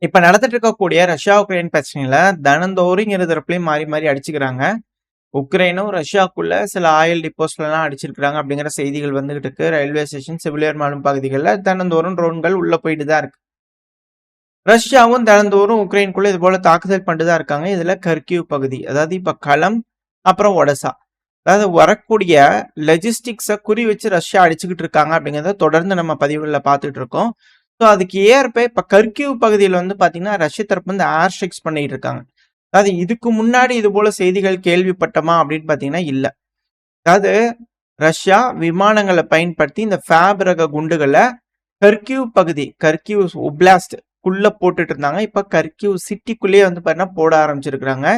இப்ப நடந்துட்டு இருக்கக்கூடிய ரஷ்யா, உக்ரைன் பிரச்சனையில தினந்தோறும் இரு தரப்புலயும் மாறி, மாறி அடிச்சுக்கிறாங்க. உக்ரைனும் ரஷ்யாக்குள்ள சில ஆயில் டிப்போஸ்லலாம் அடிச்சிருக்காங்க அப்படிங்கிற செய்திகள் வந்துகிட்டு இருக்கு. ரயில்வே ஸ்டேஷன், சிவிலியர் வாழும் பகுதிகள்ல தினந்தோறும் ட்ரோன்கள் உள்ள போயிட்டு தான் இருக்கு. ரஷ்யாவும் தினந்தோறும் உக்ரைனுக்குள்ள இது போல தாக்குதல் பண்ணிட்டு தான் இருக்காங்க. இதுல கர்கிவ் பகுதி, அதாவது இப்ப களம், அப்புறம் ஒடசா. அதாவது வரக்கூடிய லெஜிஸ்டிக்ஸ குறி வச்சு ரஷ்யா அடிச்சுக்கிட்டு இருக்காங்க அப்படிங்கிறத தொடர்ந்து நம்ம பதிவுகள்ல பார்த்துட்டு இருக்கோம். ஸோ அதுக்கு ஏற்ப இப்ப கர்கிவ் பகுதியில் வந்து பாத்தீங்கன்னா ரஷ்ய தரப்பு வந்து ஏர் ஸ்ட்ரைக்ஸ் பண்ணிட்டு இருக்காங்க. அதாவது இதுக்கு முன்னாடி இது போல செய்திகள் கேள்விப்பட்டோமா அப்படின்னு பாத்தீங்கன்னா இல்ல. அதாவது ரஷ்யா விமானங்களை பயன்படுத்தி இந்த ஃபேப் ரக குண்டுகளை கர்கிவ் பகுதி, கர்கிவ் ஒப்லாஸ்ட் குள்ள போட்டுட்டு இருந்தாங்க. இப்ப கர்கிவ் சிட்டிக்குள்ளேயே வந்து பாத்தீங்கன்னா போட ஆரம்பிச்சிருக்காங்க.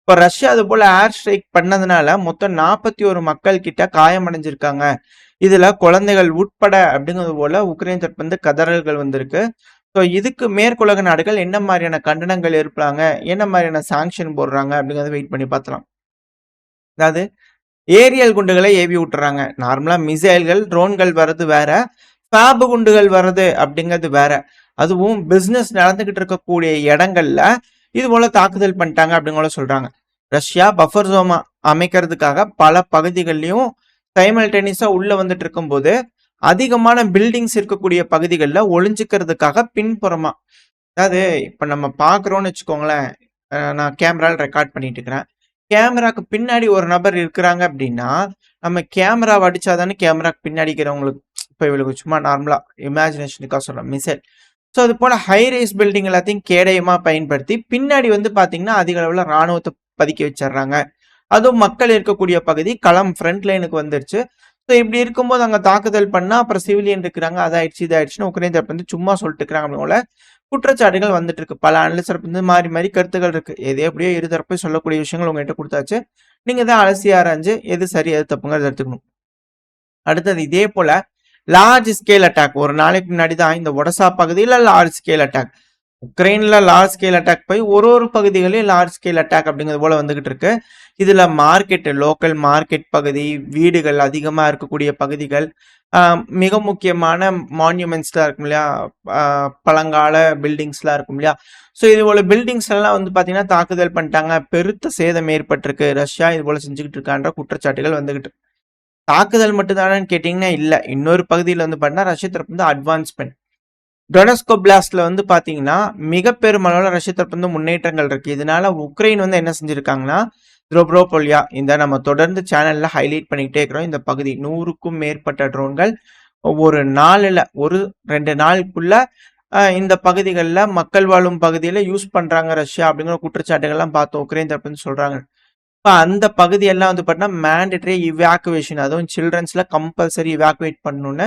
இப்ப ரஷ்யா அது போல ஏர் ஸ்ட்ரைக் பண்ணதுனால மொத்தம் 41 மக்கள் கிட்ட காயமடைஞ்சிருக்காங்க. இதுல குழந்தைகள் உட்பட அப்படிங்கிறது போல உக்ரைன் தரப்பு வந்து கதறல்கள் வந்திருக்கு. ஸோ இதுக்கு மேற்குலக நாடுகள் என்ன மாதிரியான கண்டனங்கள் இருப்பாங்க, என்ன மாதிரியான சாங்ஷன் போடுறாங்க அப்படிங்கறத வெயிட் பண்ணி பார்த்தலாம். அதாவது ஏரியல் குண்டுகளை ஏவி விட்டுறாங்க. நார்மலா மிசைல்கள், ட்ரோன்கள் வர்றது வேற, ஃபேப் குண்டுகள் வர்றது அப்படிங்கிறது வேற. அதுவும் பிசினஸ் நடந்துகிட்டு இருக்கக்கூடிய இடங்கள்ல இது போல தாக்குதல் பண்ணிட்டாங்க அப்படிங்கிற சொல்றாங்க. ரஷ்யா பஃபர் ஜோன் அமைக்கிறதுக்காக பல பகுதிகள்லயும் சைமல்டேனியஸா உள்ள வந்துட்டு இருக்கும்போது அதிகமான பில்டிங்ஸ் இருக்கக்கூடிய பகுதிகளில் ஒளிஞ்சுக்கிறதுக்காக பின்புறமா, அதாவது இப்ப நம்ம பாக்குறோம்னு வச்சுக்கோங்களேன். நான் கேமரால ரெக்கார்ட் பண்ணிட்டு இருக்கிறேன். கேமராக்கு பின்னாடி ஒரு நபர் இருக்கிறாங்க அப்படின்னா நம்ம கேமராவை அடிச்சாதானே கேமராக்கு பின்னாடி இருக்கிறவங்களுக்கு இப்போ இவளுக்கு சும்மா நார்மலா இமேஜினேஷனுக்காக சொல்றேன் மிசைல். ஸோ அது போல ஹை ரைஸ் பில்டிங் எல்லாத்தையும் கேடயமா பயன்படுத்தி பின்னாடி வந்து பாத்தீங்கன்னா அதிக அளவில் ராணுவத்தை பதுக்கி வச்சிடுறாங்க. அதுவும் மக்கள் இருக்கக்கூடிய பகுதி களம் ஃப்ரண்ட் லைனுக்கு வந்துருச்சு. ஸோ இப்படி இருக்கும்போது அங்கே தாக்குதல் பண்ணா அப்புறம் சிவிலியன் இருக்கிறாங்க, அதாயிடுச்சு இதாயிடுச்சுன்னு உக்ரைன் தரப்பு வந்து சும்மா சொல்லிட்டு இருக்கிறாங்க அப்படிங்கிற குற்றச்சாட்டுகள் வந்துட்டு இருக்கு. பல அனலிஸ்ட் வந்து மாறி மாறி கருத்துக்கள் இருக்கு. எது எப்படியோ இருதரப்பை சொல்லக்கூடிய விஷயங்கள் உங்ககிட்ட கொடுத்தாச்சு. நீங்க தான் அலசி ஆராய்ஞ்சு எது சரி எது தப்புங்கிறத எடுத்துக்கணும். அடுத்தது இதே போல லார்ஜ் ஸ்கேல் அட்டாக் ஒரு நாளைக்கு முன்னாடி தான் இந்த ஒடசா பகுதியில் லார்ஜ் ஸ்கேல் அட்டாக், உக்ரைன்ல லார்ஜ் ஸ்கேல் அட்டாக் போய் ஒரு பகுதிகளையும் லார்ஜ் ஸ்கேல் அட்டாக் அப்படிங்கிறது போல வந்துகிட்டு இருக்கு. இதுல மார்க்கெட், லோக்கல் மார்க்கெட் பகுதி, வீடுகள் அதிகமா இருக்கக்கூடிய பகுதிகள், மிக முக்கியமான மான்யூமெண்ட்ஸ்லாம் இருக்கும் இல்லையா, பழங்கால பில்டிங்ஸ்லாம் இருக்கும் இல்லையா. ஸோ இது போல பில்டிங்ஸ் எல்லாம் வந்து பாத்தீங்கன்னா தாக்குதல் பண்ணிட்டாங்க, பெருத்த சேதம் ஏற்பட்டிருக்கு, ரஷ்யா இது போல செஞ்சுக்கிட்டு இருக்கான்ற குற்றச்சாட்டுகள் வந்துகிட்டு. தாக்குதல் மட்டும்தானு கேட்டீங்கன்னா இல்ல, இன்னொரு பகுதியில் வந்து பார்த்தீங்கன்னா ரஷ்ய தரப்பு வந்து அட்வான்ஸ்மெண்ட், டொனஸ்கோ பிளாஸ்ட்ல வந்து பாத்தீங்கன்னா மிக பெருமளவில் ரஷ்ய தரப்பு வந்து முன்னேற்றங்கள் இருக்கு. இதனால உக்ரைன் வந்து என்ன செஞ்சிருக்காங்கன்னா த்ரோப்ரோபோலியா, இந்த நம்ம தொடர்ந்து சேனல்ல ஹைலைட் பண்ணிக்கிட்டே இருக்கிறோம். இந்த பகுதி 100க்கும் மேற்பட்ட ட்ரோன்கள் ஒரு நாளில் 1-2 நாளுக்குள்ள இந்த பகுதிகளில் மக்கள் வாழும் பகுதியில் யூஸ் பண்றாங்க ரஷ்யா அப்படிங்கிற குற்றச்சாட்டுகள்லாம் பார்த்தோம். உக்ரைன் தரப்புன்னு சொல்றாங்க. இப்போ அந்த பகுதியெல்லாம் வந்து பார்த்தீங்கன்னா மேண்டேட்டரி இவாக்குவேஷன், அதுவும் சில்ட்ரன்ஸ்ல கம்பல்சரி இவாக்குவேட் பண்ணணும்னு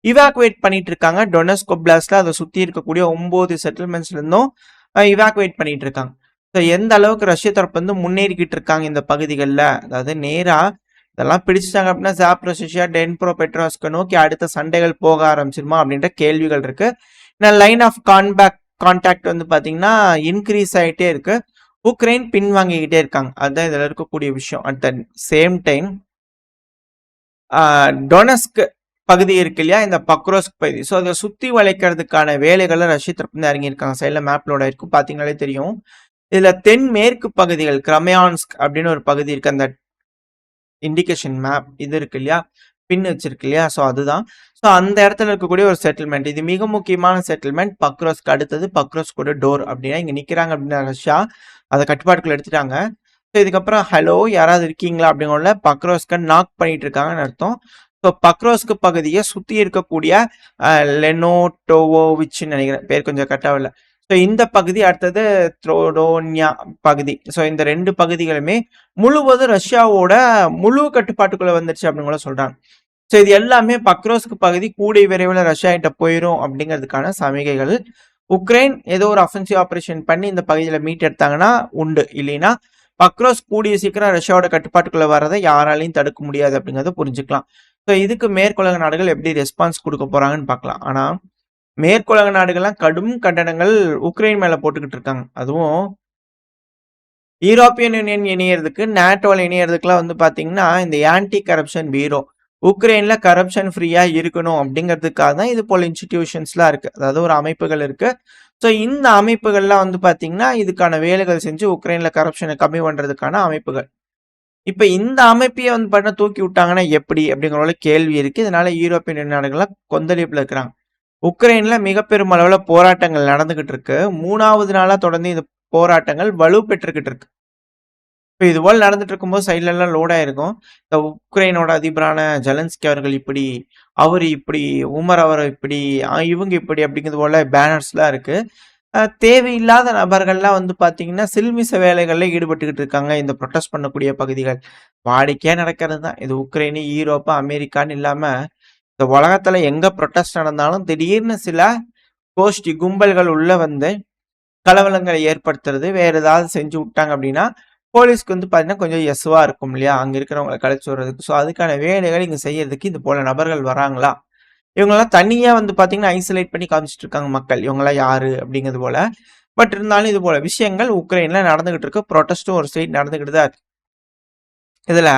இவாக்குவேட் பண்ணிட்டு இருக்காங்க. டொனஸ்கோ பிளாஸ்ட்ல அதை சுத்தி இருக்கக்கூடிய 9 செட்டில்மெண்ட்ஸ்ல இருந்தும் இவாக்குவேட் பண்ணிட்டு இருக்காங்க. ஸோ எந்த அளவுக்கு ரஷ்ய தரப்பு வந்து முன்னேறிக்கிட்டு இருக்காங்க இந்த பகுதிகளில், அதாவது நேரா இதெல்லாம் பிடிச்சிட்டாங்க அப்படின்னா ஜாப்ரோசியா, டென்ப்ரோ பெட்ரோஸ்க்கு நோக்கி அடுத்த சண்டைகள் போக ஆரம்பிச்சிருமா அப்படின்ற கேள்விகள் இருக்கு. லைன் ஆஃப் கான்டாக்ட் வந்து பாத்தீங்கன்னா இன்க்ரீஸ் ஆகிட்டே இருக்கு. உக்ரைன் பின்வாங்கிக்கிட்டே இருக்காங்க. அதுதான் இதுல இருக்கக்கூடிய விஷயம். At the same time Donetsk பகுதி இருக்கு இல்லையா, இந்த பக்ரோஸ்க் பகுதி, ஸோ அதை சுத்தி வளைக்கிறதுக்கான வேலைகளை ரஷ்ய தரப்பு இறங்கியிருக்காங்க. சைட்ல மேப்லோட இருக்கும், பாத்தீங்கன்னாலே தெரியும். இதுல தென்மேற்கு பகுதிகள் கிரமியான்ஸ்க் அப்படின்னு ஒரு பகுதி இருக்கு. அந்த இண்டிகேஷன் மேப் இது இருக்கு இல்லையா, பின் வச்சிருக்கு இல்லையா, ஸோ அதுதான். ஸோ அந்த இடத்துல இருக்கக்கூடிய ஒரு செட்டில்மெண்ட், இது மிக முக்கியமான செட்டில்மெண்ட். பக்ரோஸ்க்கு அடுத்தது பக்ரோஸ்கோட டோர் அப்படின்னா இங்க நிக்கிறாங்க அப்படின்னா ரஷ்யா அதை கட்டுப்பாட்டுக்குள்ள எடுத்துட்டாங்க. ஸோ இதுக்கப்புறம் ஹலோ யாராவது இருக்கீங்களா அப்படிங்கிற பக்ரோஸ்க நாக் பண்ணிட்டு இருக்காங்கன்னு அர்த்தம். ஸோ பக்ரோஸ்க்கு பகுதியை சுத்தி இருக்கக்கூடிய லெனோட்டோவோவிச்னு நினைக்கிறேன், பேர் கொஞ்சம் கரெக்டாக இல்லை. ஸோ இந்த பகுதி, அடுத்தது த்ரோடோன்யா பகுதி. ஸோ இந்த 2 பகுதிகளுமே முழுவதும் ரஷ்யாவோட முழு கட்டுப்பாட்டுக்குள்ள வந்துருச்சு அப்படிங்கிற சொல்றாங்க. ஸோ இது எல்லாமே பக்ரோஸ்க்கு பகுதி கூடிய விரைவில் ரஷ்யா கிட்ட போயிடும் அப்படிங்கிறதுக்கான சமிகைகள். உக்ரைன் ஏதோ ஒரு அஃபென்சிவ் ஆபரேஷன் பண்ணி இந்த பகுதியில மீட் எடுத்தாங்கன்னா உண்டு, இல்லைன்னா பக்ரோஸ் கூடிய சீக்கிரம் ரஷ்யாவோட கட்டுப்பாட்டுக்குள்ள வர்றதை யாராலையும் தடுக்க முடியாது அப்படிங்கிறத புரிஞ்சுக்கலாம். ஸோ இதுக்கு மேற்குலக நாடுகள் எப்படி ரெஸ்பான்ஸ் கொடுக்க போறாங்கன்னு பார்க்கலாம். ஆனா மேற்குலக நாடுகள்லாம் கடும் கண்டனங்கள் உக்ரைன் மேல போட்டுக்கிட்டு இருக்காங்க. அதுவும் யூரோப்பியன் யூனியன் இணையறதுக்கு, நேட்டோல இணையறதுக்குலாம் வந்து பாத்தீங்கன்னா இந்த ஆன்டி கரப்ஷன் பீரோ, உக்ரைன்ல கரப்ஷன் ஃப்ரீயா இருக்கணும் அப்படிங்கிறதுக்காக தான் இது போல இன்ஸ்டிடியூஷன்ஸ்லாம் இருக்கு, அதாவது ஒரு அமைப்புகள் இருக்கு. ஸோ இந்த அமைப்புகள்லாம் வந்து பார்த்தீங்கன்னா, இதுக்கான வேலைகள் செஞ்சு உக்ரைன்ல கரப்ஷன கம்மி பண்றதுக்கான அமைப்புகள். இப்ப இந்த அமைப்பையே வந்து பார்த்தீங்கன்னா தூக்கி விட்டாங்கன்னா எப்படி? அப்படிங்கிற ஒரு கேள்வி இருக்கு. இதனால யூரோப்பியன் நாடுகள்லாம் கொந்தளிப்புல இருக்கிறாங்க. உக்ரைன்ல மிக பெருமளவுல போராட்டங்கள் நடந்துகிட்டு இருக்கு. 3வது நாளா தொடர்ந்து இந்த போராட்டங்கள் வலுப்பெற்றுக்கிட்டு இருக்கு. இப்ப இதுபோல நடந்துட்டு இருக்கும்போது சைட்லலாம் லோட் ஆயிருக்கும். இந்த உக்ரைனோட அதிபரான ஜெலன்ஸ்கி அவர்கள் இப்படி, அவரு இப்படி, உமர் அவர் இப்படி, இவங்க இப்படி அப்படிங்கிறது போல பேனர்ஸ்லாம் இருக்கு. தேவையில்லாத நபர்கள்லாம் வந்து பார்த்தீங்கன்னா, சில்மிஷ வேலைகள்ல ஈடுபட்டுக்கிட்டு இருக்காங்க. இந்த புரொட்டஸ்ட் பண்ணக்கூடிய பகுதிகள். வாடிக்கையா நடக்கிறது தான். இது உக்ரைனு, ஈரோப்பு, அமெரிக்கான்னு இல்லாம, இந்த உலகத்துல எங்க புரொட்டஸ்ட் நடந்தாலும் திடீர்னு சில கோஷ்டி கும்பல்கள் உள்ள வந்து கலவரங்களை ஏற்படுத்துறது, வேற ஏதாவது செஞ்சு விட்டாங்க அப்படின்னா, போலீஸ்க்கு வந்து பார்த்தீங்கன்னா, கொஞ்சம் எஸ்வா இருக்கும் இல்லையா? அங்க இருக்கிறவங்கள கழிச்சு விடுறதுக்கு. ஸோ, அதுக்கான வேலைகள் இங்க செய்யறதுக்கு இது போல நபர்கள் வராங்களா? இவங்கலாம் தனியா வந்து பார்த்தீங்கன்னா, ஐசோலேட் பண்ணி காமிச்சிட்டு இருக்காங்க மக்கள். இவங்கலாம் யாரு? அப்படிங்கிறது போல. பட் இருந்தாலும் இது போல விஷயங்கள் உக்ரைன்ல நடந்துகிட்டு இருக்கு. புரொட்டஸ்டும் ஒரு சைடு நடந்துகிட்டு தான் இருக்கு. இதுல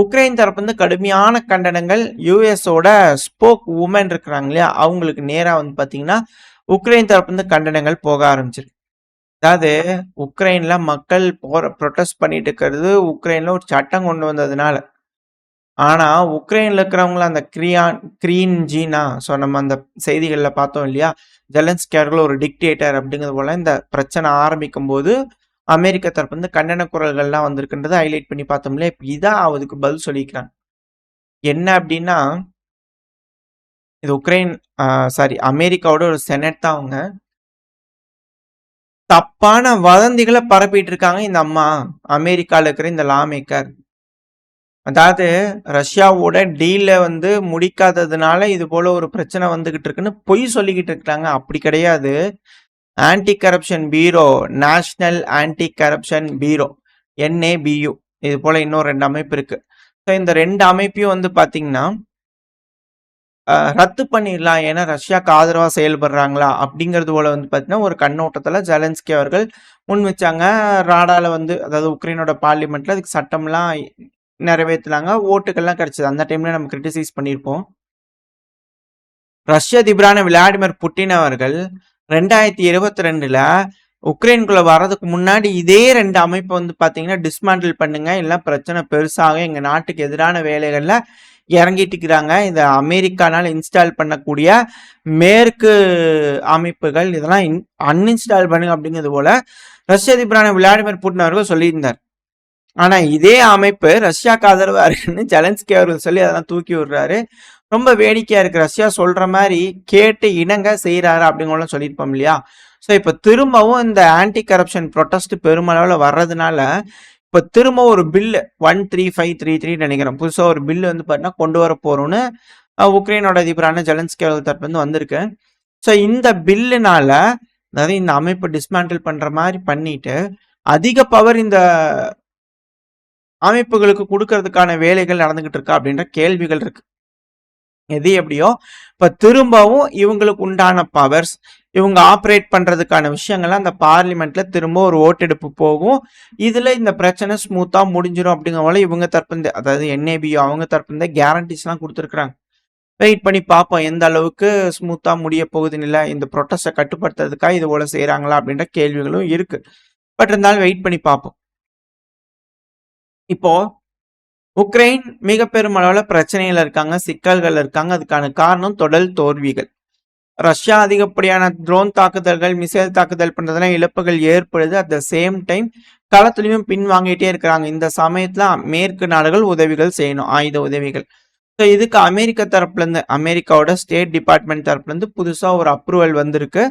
உக்ரைன் தரப்பு வந்து கடுமையான கண்டனங்கள் யுஎஸோட ஸ்போக் உமன் இருக்கிறாங்க இல்லையா? அவங்களுக்கு நேரா வந்து பார்த்தீங்கன்னா, உக்ரைன் தரப்பு வந்து கண்டனங்கள் போக ஆரம்பிச்சிருக்கு. அதாவது உக்ரைன்ல மக்கள் புரொட்டஸ்ட் பண்ணிட்டு இருக்கிறது உக்ரைன்ல ஒரு சட்டம் கொண்டு வந்ததுனால. ஆனா உக்ரைன்ல இருக்கிறவங்கள அந்த கிரீன் ஜீனா நம்ம அந்த செய்திகள்ல பார்த்தோம் இல்லையா? ஜெலன்ஸ்கி அவர்கள் ஒரு டிக்டேட்டர் அப்படிங்கிறது போல இந்த பிரச்சனை ஆரம்பிக்கும்போது அமெரிக்க தரப்பு வந்து கண்டன குரல்கள்லாம் வந்திருக்குன்றத ஹைலைட் பண்ணி பார்த்தோம் இல்லையா? இப்ப இதான் அதுக்கு பதில் சொல்லிக்கிறாங்க. என்ன அப்படின்னா, இது உக்ரைன் சாரி அமெரிக்காவோட ஒரு செனட் தான் அவங்க. தப்பான வதந்திகள பரப்பிட்டு இருக்காங்க இந்த அம்மா. அமெரிக்கால இருக்கிற இந்த லா மேக்கர். அதாவது ரஷ்யாவோட டீல வந்து முடிக்காததுனால இது போல ஒரு பிரச்சனை வந்துகிட்டு இருக்குன்னு பொய் சொல்லிக்கிட்டு இருக்காங்க. அப்படி கிடையாது. ஆன்டி கரப்ஷன் பீரோ, நேஷனல் ஆன்டி கரப்ஷன் பீரோ, NABU. இது போல இன்னும் 2 அமைப்பு இருக்கு. ஸோ இந்த 2 அமைப்பையும் வந்து பார்த்தீங்கன்னா, ரத்து பண்ணிடலாம். ஏன்னா ரஷ்யாக்கு ஆதரவா செயல்படுறாங்களா? அப்படிங்கிறது போல வந்து பார்த்தீங்கன்னா, ஒரு கண்ணோட்டத்துல ஜெலன்ஸ்கி அவர்கள் முன் வச்சாங்க. ராடால வந்து அதாவது உக்ரைனோட பார்லிமெண்ட்ல அதுக்கு சட்டம்லாம் நிறைவேத்துனாங்க. ஓட்டுகள்லாம் கிடைச்சது. அந்த டைம்ல நம்ம கிரிட்டிசைஸ் பண்ணியிருப்போம். ரஷ்ய அதிபரான விளாடிமிர் புட்டின் அவர்கள் 2022ல உக்ரைனுக்குள்ள வர்றதுக்கு முன்னாடி இதே 2 அமைப்ப வந்து பார்த்தீங்கன்னா, டிஸ்மேண்டில் பண்ணுங்க. இல்ல பிரச்சனை பெருசாகும். எங்க நாட்டுக்கு எதிரான வேலைகள்ல இறங்கிட்டு இருக்கிறாங்க. இந்த அமெரிக்கானால இன்ஸ்டால் பண்ணக்கூடிய மேற்கு அமைப்புகள் இதெல்லாம் அன்இன்ஸ்டால் பண்ணுங்க அப்படிங்கிறது போல ரஷ்ய அதிபரான விளாடிமிர் புட்டின் அவர்கள் சொல்லியிருந்தார். ஆனா இதே அமைப்பு ரஷ்யாக்கு ஆதரவா இருக்குன்னு ஜெலன்ஸ்கி அவர்கள் சொல்லி அதெல்லாம் தூக்கி விடுறாரு. ரொம்ப வேடிக்கையா இருக்கு. ரஷ்யா சொல்ற மாதிரி கேட்டு இணங்க செய்யறாரு அப்படிங்கலாம் சொல்லியிருப்போம் இல்லையா? ஸோ இப்ப திரும்பவும் இந்த ஆன்டி கரப்ஷன் ப்ரொட்டஸ்ட் பெருமளவுல வர்றதுனால இப்ப திரும்ப ஒரு பில்லு 13533 நினைக்கிறேன். புதுசா ஒரு பில்லு வந்து பார்த்தீங்கன்னா கொண்டு வர போறோம்னு உக்ரைனோட அதிபரான ஜெலன்ஸ்கி அவர்கள் தரப்பு வந்து வந்திருக்கு. ஸோ இந்த பில்லுனால அதாவது இந்த அமைப்பை டிஸ்மேண்டில் பண்ற மாதிரி பண்ணிட்டு அதிக பவர் இந்த அமைப்புகளுக்கு கொடுக்கறதுக்கான வேலைகள் நடந்துகிட்டு இருக்கா அப்படின்ற கேள்விகள் இருக்கு. எது எப்படியோ இப்ப திரும்பவும் இவங்களுக்கு உண்டான பவர்ஸ் இவங்க ஆப்ரேட் பண்றதுக்கான விஷயங்கள்லாம் அந்த பார்லிமெண்ட்ல திரும்ப ஒரு ஓட்டெடுப்பு போகும். இதுல இந்த பிரச்சனை ஸ்மூத்தா முடிஞ்சிடும் அப்படிங்கிற இவங்க தரப்பு அதாவது NABU அவங்க தரப்பு கேரண்டிஸ் எல்லாம் கொடுத்துருக்காங்க. வெயிட் பண்ணி பார்ப்போம் எந்த அளவுக்கு ஸ்மூத்தா முடிய போகுதுன்னு இல்லை இந்த ப்ரொட்டஸ்டை கட்டுப்படுத்துறதுக்காக இது போல செய்யறாங்களா அப்படின்ற கேள்விகளும் இருக்கு. பட் இருந்தாலும் வெயிட் பண்ணி பார்ப்போம். இப்போ உக்ரைன் மிக பெருமளவுல பிரச்சனைகள் இருக்காங்க, சிக்கல்கள் இருக்காங்க. அதுக்கான காரணம் தொடர் தோல்விகள். ரஷ்யா அதிகப்படியான ட்ரோன் தாக்குதல்கள், மிசைல் தாக்குதல் பண்றதுல இழப்புகள் ஏற்படுது. அட் த சேம் டைம் களத்திலையும் பின் வாங்கிட்டே இருக்கிறாங்க. இந்த சமயத்துல மேற்கு நாடுகள் உதவிகள் செய்யணும், ஆயுத உதவிகள். ஸோ இதுக்கு அமெரிக்க தரப்புல இருந்து அமெரிக்காவோட ஸ்டேட் டிபார்ட்மெண்ட் தரப்புல இருந்து புதுசா ஒரு அப்ரூவல் வந்திருக்கு.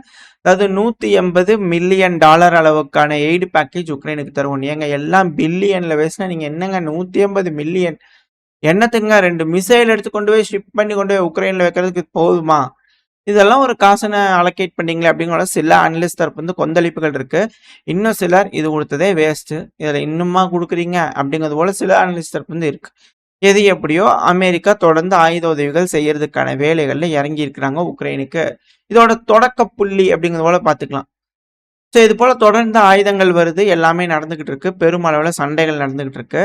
அதாவது $180 மில்லியன் அளவுக்கான எய்டு பேக்கேஜ் உக்ரைனுக்கு தருவோம். ஏங்க எல்லாம் பில்லியன்ல பேசினா நீங்க என்னங்க 180 மில்லியன் என்னத்துங்க 2 மிசைல் எடுத்து கொண்டு போய் ஷிப் பண்ணி கொண்டு போய் உக்ரைன்ல வைக்கிறதுக்கு போதுமா? இதெல்லாம் ஒரு காசுன அலோகேட் பண்ணீங்களே அப்படிங்கிற சில அனலிஸ்ட் தரப்பு வந்து கொந்தளிப்புகள் இருக்கு. இன்னும் சிலர் இது கொடுத்ததே வேஸ்ட், இதுல இன்னுமா கொடுக்குறீங்க அப்படிங்கிறது போல சில அனலிஸ்ட் தரப்பு வந்து இருக்கு. எது எப்படியோ அமெரிக்கா தொடர்ந்து ஆயுத உதவிகள் செய்யறதுக்கான வேலைகள்ல இறங்கி இருக்கிறாங்க உக்ரைனுக்கு. இதோட தொடக்க புள்ளி அப்படிங்கிறது போல பாத்துக்கலாம். ஸோ இது போல தொடர்ந்து ஆயுதங்கள் வருது, எல்லாமே நடந்துகிட்டு இருக்கு. பெருமளவுல சண்டைகள் நடந்துகிட்டு இருக்கு.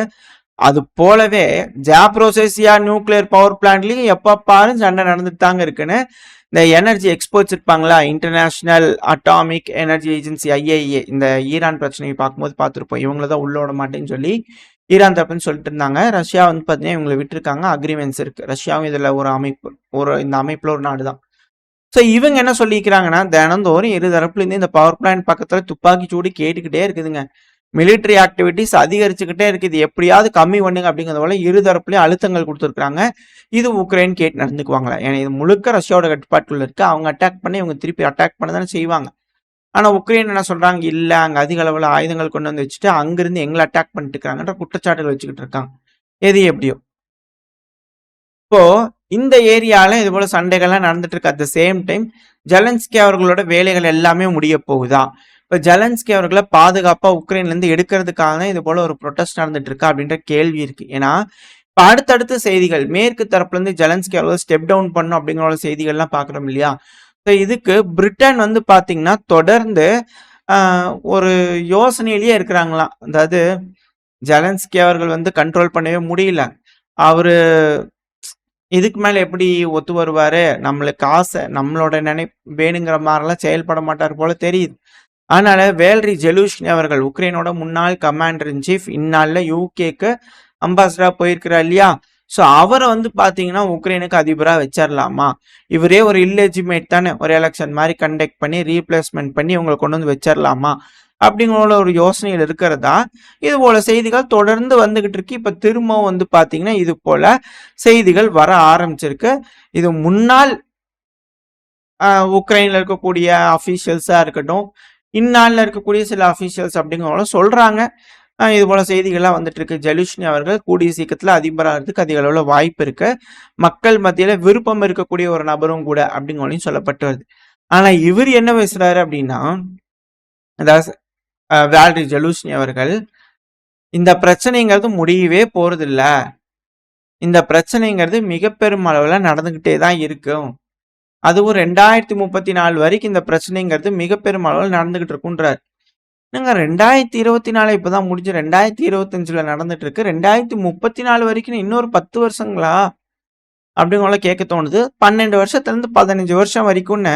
அது போலவே ஜாப்ரோசேசியா நியூக்ளியர் பவர் பிளான்ட்லயும் எப்ப பாரு சண்டை நடந்துட்டு தாங்க இருக்குன்னு இந்த எனர்ஜி எக்ஸ்பர்ட்ஸ் இருப்பாங்களா, international atomic energy agency IAEA, இந்த ஈரான் பிரச்சனையை பார்க்கும்போது பார்த்துருப்போம். இவங்கள தான் உள்ள விட மாட்டேன்னு சொல்லி ஈரான் தரப்புன்னு சொல்லிட்டு இருந்தாங்க. ரஷ்யா வந்து பார்த்தீங்கன்னா இவங்களை விட்டுருக்காங்க. அக்ரிமெண்ட்ஸ் இருக்கு. ரஷ்யாவும் இதில் ஒரு அமைப்பு, இந்த அமைப்பில் ஒரு நாடு தான். ஸோ இவங்க என்ன சொல்லிக்கிறாங்கன்னா, தினந்தோறும் இரு தரப்புலேருந்து இந்த பவர் பிளான்ட் பக்கத்தில் துப்பாக்கி சூடு கேட்டுக்கிட்டே இருக்குதுங்க. மிலிட்ரி ஆக்டிவிட்டிஸ் அதிகரிச்சுக்கிட்டே இருக்குது. எப்படியாவது கம்மி பண்ணுங்க அப்படிங்கிறத போல இரு தரப்புலையும் அழுத்தங்கள் கொடுத்துருக்காங்க. இது உக்ரைன் கேட்டு நடந்துக்குவாங்களா? ஏன்னா இது முழுக்க ரஷ்யாவோட கட்டுப்பாட்டுக்குள்ள இருக்கு. அவங்க அட்டாக் பண்ணி இவங்க திருப்பி அட்டாக் பண்ண தானே செய்வாங்க. ஆனா உக்ரைன் என்ன சொல்றாங்க, இல்ல அங்க அதிக அளவுல ஆயுதங்கள் கொண்டு வந்து வச்சுட்டு அங்கிருந்து எங்களை அட்டாக் பண்ணிட்டு இருக்காங்கன்ற குற்றச்சாட்டுகள் வச்சுக்கிட்டு இருக்காங்க. எது எப்படியோ இப்போ இந்த ஏரியால இது போல சண்டைகள்லாம் நடந்துட்டு இருக்கு. At the same time Zelensky அவர்களோட வேலைகள் எல்லாமே முடிய போகுதா? இப்ப ஜெலன்ஸ்கி அவர்களை பாதுகாப்பா உக்ரைன்ல இருந்து எடுக்கிறதுக்காக இது போல ஒரு ப்ரொடெஸ்ட் நடந்துட்டு இருக்கா அப்படின்ற கேள்வி இருக்கு. ஏன்னா இப்ப அடுத்தடுத்த செய்திகள் மேற்கு தரப்புல இருந்து ஜெலன்ஸ்கி அவர்கள் ஸ்டெப் டவுன் பண்ணும் அப்படிங்கிற செய்திகள்லாம் பாக்குறோம் இல்லையா? இதுக்கு பிரிட்டன் வந்து பாத்தீங்கன்னா தொடர்ந்து ஒரு யோசனையிலேயே இருக்கிறாங்களாம். அதாவது ஜெலன்ஸ்கி அவர்கள் வந்து கண்ட்ரோல் பண்ணவே முடியல. அவரு இதுக்கு மேல எப்படி ஒத்து வருவாரு? நம்மளுக்கு ஆசை, நம்மளோட வேணுங்கிற மாதிரிலாம் செயல்பட மாட்டார் போல தெரியுது. அதனால வேலரி ஜெலூஷ்னி அவர்கள் உக்ரைனோட முன்னாள் கமாண்டர் இன் சீஃப் இந்நாள்ல யூகேக்கு அம்பாசிடரா போயிருக்கிறார் இல்லையா? ஸோ அவரை வந்து பார்த்தீங்கன்னா உக்ரைனுக்கு அதிபராக வச்சிடலாமா? இவரே ஒரு இல்லெஜிமேட் தானே, ஒரு எலெக்ஷன் மாதிரி கண்டக்ட் பண்ணி ரீப்ளேஸ்மெண்ட் பண்ணி இவங்களை கொண்டு வந்து வச்சிடலாமா அப்படிங்கிற ஒரு யோசனையில் இருக்கிறதா இது போல செய்திகள் தொடர்ந்து வந்துகிட்டு இருக்கு. இப்போ திரும்பவும் வந்து பார்த்தீங்கன்னா இது போல செய்திகள் வர ஆரம்பிச்சிருக்கு. இது முன்னாள் உக்ரைன்ல இருக்கக்கூடிய அஃபீஷியல்ஸாக இருக்கட்டும், இந்நாளில் இருக்கக்கூடிய சில அஃபீஷியல்ஸ் அப்படிங்கிறவங்கள சொல்றாங்க. இது போல செய்திகள்லாம் வந்துட்டு இருக்கு. ஜெலுஷ்னி அவர்கள் கூடிய சீக்கிரத்தில் அதிபராகிறதுக்கு அதிக அளவில் வாய்ப்பு இருக்கு. மக்கள் மத்தியில விருப்பம் இருக்கக்கூடிய ஒரு நபரும் கூட அப்படிங்களையும் சொல்லப்பட்டு வருது. ஆனா இவர் என்ன பேசுறாரு அப்படின்னா, அதாவது வேலரி ஜெலூஷ்னி அவர்கள், இந்த பிரச்சனைங்கிறது முடியவே போறது இல்ல. இந்த பிரச்சனைங்கிறது மிக பெரும் அளவுல நடந்துகிட்டே தான் இருக்கும். அதுவும் 2034 வரைக்கும் இந்த பிரச்சனைங்கிறது மிக பெரும் அளவில் நடந்துகிட்டு இருக்குன்றார். என்னங்க 2024 இப்பதான் முடிஞ்சு 2025ல நடந்துட்டு இருக்கு. 2034 வரைக்கும் இன்னொரு 10 வருஷங்களா அப்படிங்கிற கேட்க தோணுது. 12 வருஷத்துல இருந்து 15 வருஷம் வரைக்கும்னு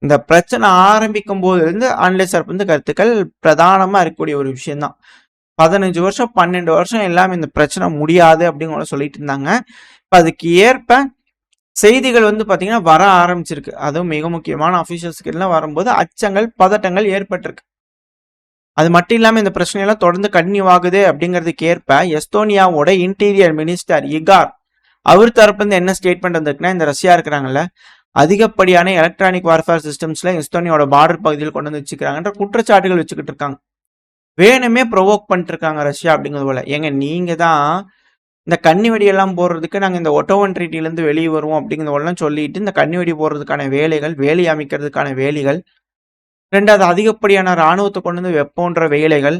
இந்த பிரச்சனை ஆரம்பிக்கும் போதுல இருந்து அனலைசர் வந்து கருத்துக்கள் பிரதானமா இருக்கக்கூடிய ஒரு விஷயம் தான். 15 வருஷம் 12 வருஷம் எல்லாமே இந்த பிரச்சனை முடியாது அப்படிங்கிற சொல்லிட்டு இருந்தாங்க. இப்ப அதுக்கு ஏற்ப செய்திகள் வந்து பாத்தீங்கன்னா வர ஆரம்பிச்சிருக்கு. அதுவும் மிக முக்கியமான அபிஷியல்ஸ்க்கு எல்லாம் வரும்போது அச்சங்கள், பதட்டங்கள் ஏற்பட்டிருக்கு. அது மட்டும் இல்லாம இந்த பிரச்சனையெல்லாம் தொடர்ந்து கன்டினியூ ஆகுது அப்படிங்கிறதுக்கு ஏற்ப எஸ்தோனியாவோட இன்டீரியர் மினிஸ்டர் இகார் அவர் தரப்புல என்ன ஸ்டேட்மெண்ட் வந்திருக்குன்னா, இந்த ரஷ்யா இருக்கிறாங்கல்ல, அதிகப்படியான எலக்ட்ரானிக் வார்ஃபேர் சிஸ்டம்ஸ்ல எஸ்தோனியாவோட பார்டர் பகுதியில் கொண்டு வந்து வச்சுக்கிறாங்கன்ற குற்றச்சாட்டுகள் வச்சுக்கிட்டு இருக்காங்க. வேணுமே ப்ரொவோக் பண்ணிட்டு இருக்காங்க ரஷ்யா அப்படிங்கிறது போல. ஏங்க நீங்க தான் இந்த கன்னிவெடி எல்லாம் போடுறதுக்கு நாங்கள் இந்த ஒட்டோவன் ட்ரீட்டிலேருந்து வெளியே வருவோம் அப்படிங்கிறதெல்லாம் சொல்லிட்டு இந்த கன்னிவெடி போடுறதுக்கான வேலைகள், வேலி அமைக்கிறதுக்கான வேலைகள், ரெண்டாவது அதிகப்படியான இராணுவத்தை கொண்டு வந்து வெப்போன்ற வேலைகள்,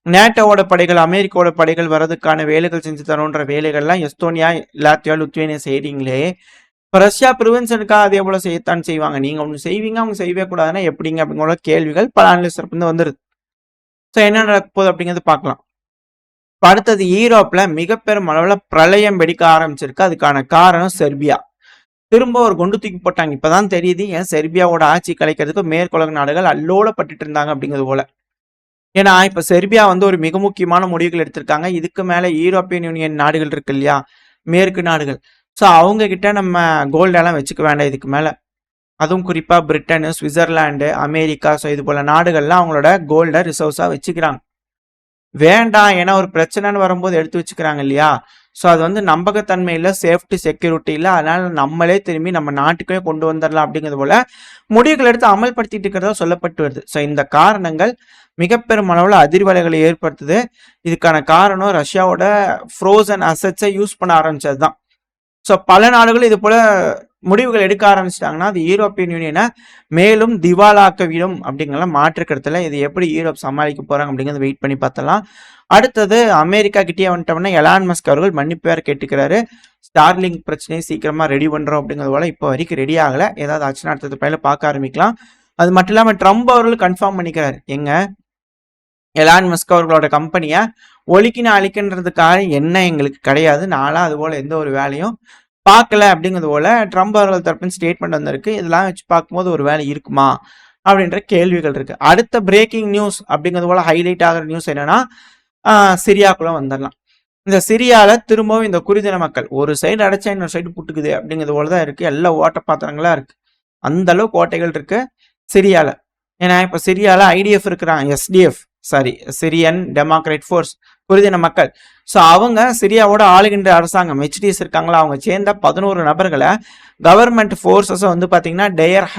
நேட்டோவோட படைகள், அமெரிக்காவோட படைகள் வர்றதுக்கான வேலைகள் செஞ்சு தரோன்ற வேலைகள்லாம் எஸ்தோனியா, லாத்வியா, லுத்வேனியா செய்றீங்களே, இப்போ ரஷ்யா ப்ரிவென்ஷனுக்காக அதே போல செய்யத்தான் செய்வாங்க. நீங்க ஒன்று செய்வீங்க, அவங்க செய்யவே கூடாதுன்னா எப்படிங்க அப்படிங்கிற கேள்விகள் பல அனலிஸ்டர் வந்து வந்துருது. ஸோ என்ன நடக்க போகுது அப்படிங்கிறது பார்க்கலாம். அடுத்தது ஈரோப்ல மிக பெரும் அளவுல பிரளயம் வெடிக்க ஆரம்பிச்சிருக்கு. அதுக்கான காரணம் செர்பியா. திரும்ப ஒரு குண்டு தூக்கி போட்டாங்க. இப்பதான் தெரியுது ஏன் செர்பியாவோட ஆட்சி கலைக்கிறதுக்கு மேற்குலக நாடுகள் அல்லோலப்பட்டு இருந்தாங்க அப்படிங்கிறது போல. ஏன்னா இப்ப செர்பியா வந்து ஒரு மிக முக்கியமான முடிவுகள் எடுத்திருக்காங்க. இதுக்கு மேல யூரோப்பியன் யூனியன் நாடுகள் இருக்கு இல்லையா, மேற்கு நாடுகள், ஸோ அவங்க கிட்ட நம்ம கோல்டெல்லாம் வச்சுக்க வேண்டாம் இதுக்கு மேல. அதுவும் குறிப்பா பிரிட்டனு, சுவிட்சர்லாண்டு, அமெரிக்கா, ஸோ இது போல நாடுகள்லாம் அவங்களோட கோல்டை ரிசர்வ்ஸா வச்சுக்கிறாங்க. வேண்டாம், ஏன்னா ஒரு பிரச்சனைன்னு வரும்போது எடுத்து வச்சுக்கிறாங்க இல்லையா, ஸோ அது வந்து நம்பகத்தன்மை இல்லை, சேஃப்டி செக்யூரிட்டி இல்லை, அதனால நம்மளே திரும்பி நம்ம நாட்டுக்கே கொண்டு வந்துடலாம் அப்படிங்கிறது போல முடிவுகள் எடுத்து அமல்படுத்திட்டு இருக்கிறதா சொல்லப்பட்டு வருது. ஸோ இந்த காரணங்கள் மிக பெரும் அளவில் அதிர்வலைகளை ஏற்படுத்துது. இதுக்கான காரணம் ரஷ்யாவோட ஃப்ரோசன் அசட்ஸை யூஸ் பண்ண ஆரம்பிச்சது தான். ஸோ பல நாடுகள் இது போல முடிவுகள் எடுக்க ஆரம்பிச்சிட்டாங்கன்னா அது யூரோப்பியன் யூனியனை மேலும் திவாலாக்க விடும் அப்படிங்கிற மாற்றுக்கிறதுல இது எப்படி யூரோப் சமாளிக்க போறாங்க அப்படிங்கிறத வெயிட் பண்ணி பார்த்தலாம். அடுத்தது அமெரிக்கா கிட்டே வந்துட்டோம்னா எலான் மஸ்க் அவர்கள் மன்னிப்பு வேற கேட்டுக்கிறாரு. ஸ்டார்லிங்க் பிரச்சனையை சீக்கிரமா ரெடி பண்றோம் அப்படிங்கிறது போல இப்போ வரைக்கும் ரெடி ஆகல. ஏதாவது ஆச்சுன்னா அடுத்தது பயில பார்க்க ஆரம்பிக்கலாம். அது மட்டும் இல்லாம ட்ரம்ப் அவர்கள் கன்ஃபார்ம் பண்ணிக்கிறாரு, எங்க எலான் மஸ்க் அவர்களோட கம்பெனியை ஒழிக்கின அழிக்கின்றதுக்காக என்ன எங்களுக்கு கிடையாது, நானும் அது போல எந்த ஒரு வேலையும் பார்க்கல அப்படிங்கிறது போல ட்ரம்ப் அவர்கள் தரப்பின் ஸ்டேட்மெண்ட் வந்திருக்கு. இதெல்லாம் வச்சு பார்க்கும்போது ஒரு வேலை இருக்குமா அப்படின்ற கேள்விகள் இருக்கு. அடுத்த பிரேக்கிங் நியூஸ் அப்படிங்கிறது போல ஹைலைட் ஆகிற நியூஸ் என்னன்னா சிரியாக்குள்ள வந்துடலாம். இந்த சிரியால திரும்பவும் இந்த குருதின மக்கள் ஒரு சைடு அடைச்சா இன்னொரு சைடு புட்டுக்குது அப்படிங்கிறது போலதான் இருக்கு. எல்லா ஓட்ட பாத்திரங்களா இருக்கு. அந்த அளவுக்கு ஓட்டைகள் இருக்கு சிரியால. ஏன்னா இப்ப சிரியால ஐடிஎஃப் இருக்கிறாங்க, SDF sorry Syrian Democratic Force, குருதின மக்கள். ஸோ அவங்க சிரியாவோட ஆளுகின்ற அரசாங்கம் ஹெச்டிஎஸ் இருக்காங்களா, அவங்க சேர்ந்த 11 நபர்களை கவர்மெண்ட் ஃபோர்ஸஸ் வந்து பாத்தீங்கன்னா டேர்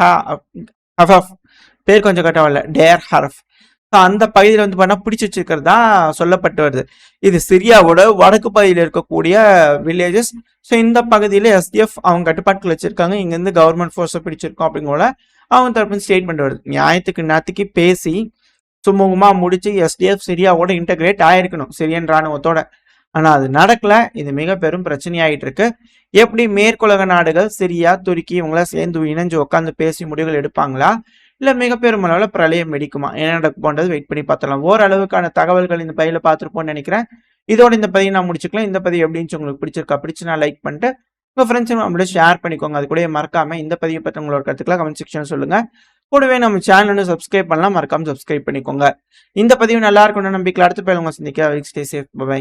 ஹஃப் பேர் கொஞ்சம் கட்டவில்லை, டேர் ஹரஃப் அந்த பகுதியில் வந்து பார்த்தா பிடிச்சி வச்சிருக்கிறதா சொல்லப்பட்டு வருது. இது சிரியாவோட வடக்கு பகுதியில் இருக்கக்கூடிய வில்லேஜஸ். ஸோ இந்த பகுதியில் எஸ்டிஎஃப் அவங்க கட்டுப்பாட்டுகள் வச்சிருக்காங்க. இங்கேருந்து கவர்மெண்ட் ஃபோர்ஸை பிடிச்சிருக்கோம் அப்படிங்கூட அவங்க தரப்பு ஸ்டேட்மெண்ட் வருது. ஞாயிற்றுக்கு பேசி சுமூகமாக முடிச்சு எஸ்டிஎஃப் சிரியாவோட இன்டகிரேட் ஆயிருக்கணும் சிரியன் ராணுவத்தோட. ஆனால் அது நடக்கல. இது மிக பெரும் பிரச்சனையாயிட்டு இருக்கு. எப்படி மேற்குலக நாடுகள் சிரியா துருக்கி இவங்களாம் சேர்ந்து இணைஞ்சு உட்காந்து பேசி முடிவுகள் எடுப்பாங்களா, இல்லை மிக பெரும் அளவில் பிரளயம் வெடிக்குமா, என்ன நடக்கும் போன்றது வெயிட் பண்ணி பார்த்தலாம். ஓரளவுக்கான தகவல்கள் இந்த பதிவில் பார்த்துருப்போம்னு நினைக்கிறேன். இதோட இந்த பதிவை நான் முடிச்சுக்கலாம். இந்த பதிவு எப்படின்னு உங்களுக்கு பிடிச்சிருக்கா நான் லைக் பண்ணிட்டு உங்கள் ஃப்ரெண்ட்ஸும் நம்மளோட ஷேர் பண்ணிக்கோங்க. அது கூட மறக்காம இந்த பதிவை பற்றி உங்களோட கருத்துக்களை கமெண்ட் செக்ஷன் சொல்லுங்க. கூடவே நம்ம சேனல் சப்ஸ்கிரைப் பண்ணலாம், மறக்காம சப்ஸ்கிரைப் பண்ணிக்கோங்க. இந்த பதிவு நல்லா இருக்கும்னு நம்பிக்கை அடுத்த பதிவு உங்க சந்திக்க. Stay safe, by.